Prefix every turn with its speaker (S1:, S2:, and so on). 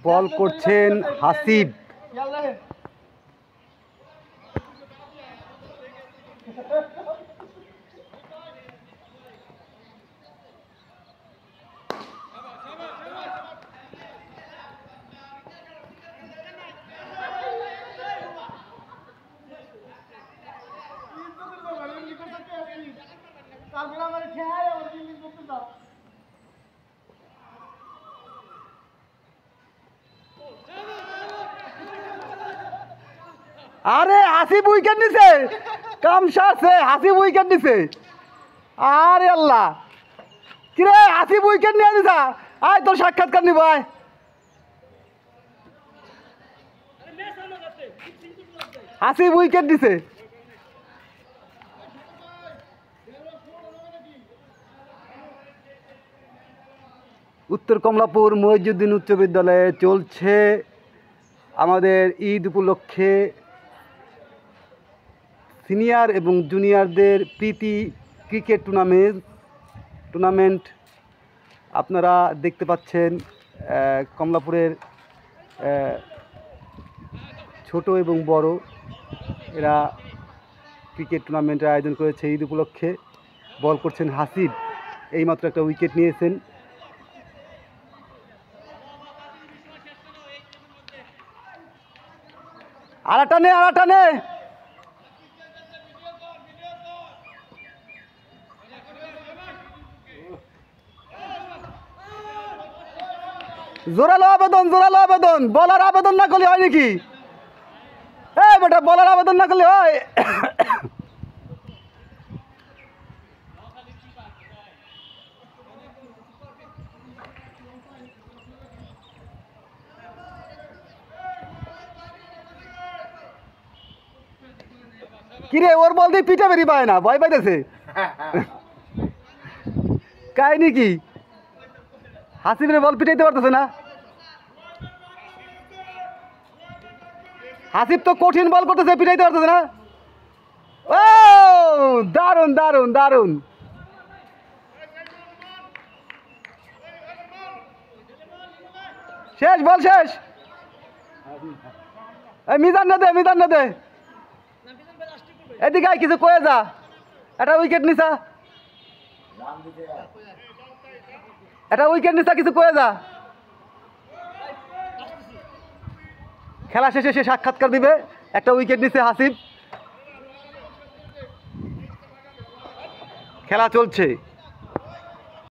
S1: বল করছেন হাসিব। আরে হাসিব উইকেট নিছে, কামসারছে, হাসিব উইকেট নিছে। আরে আল্লাহ, কিরে হাসিব উইকেট নিয়ে দিছা, আয় তোর সাক্ষাৎকার নিব আয়। হাসিব উইকেট দিছে। উত্তর কমলাপুর মহিউদ্দিন উচ্চ বিদ্যালয়ে চলছে আমাদের ঈদ উপলক্ষে সিনিয়র এবং জুনিয়রদের প্রীতি ক্রিকেট টুর্নামেন্ট আপনারা দেখতে পাচ্ছেন। কমলাপুরের ছোট এবং বড় এরা ক্রিকেট টুর্নামেন্টের আয়োজন করেছে ঈদ উপলক্ষে। বল করছেন হাসিব, এইমাত্র একটা উইকেট নিয়েছেন। আরেকটা নে, জোরালো আবেদন, বলার আবেদন না করলে হয় নাকি? বেটা বলার আবেদন না করলে হয়? কিরে ওর বল দিয়ে পিঠা বেরিয়ে পায় না, ভয় পাইতেছে। কাহিনী কি? হাসিবের বল পিটাইতে পারতেছে না। হাসিব তো কঠিন বল করতেছে, পিটাইতে পারতেছে না। ও দারুন। শেষ বল শেষ। মিজান না দে এদিকে কিছু কয়ে যা, একটা উইকেট নিছা, কিছু কয়ে যা। খেলা শেষে সে সাক্ষাৎকার দিবে। একটা উইকেট নিছে হাসিব, খেলা চলছে।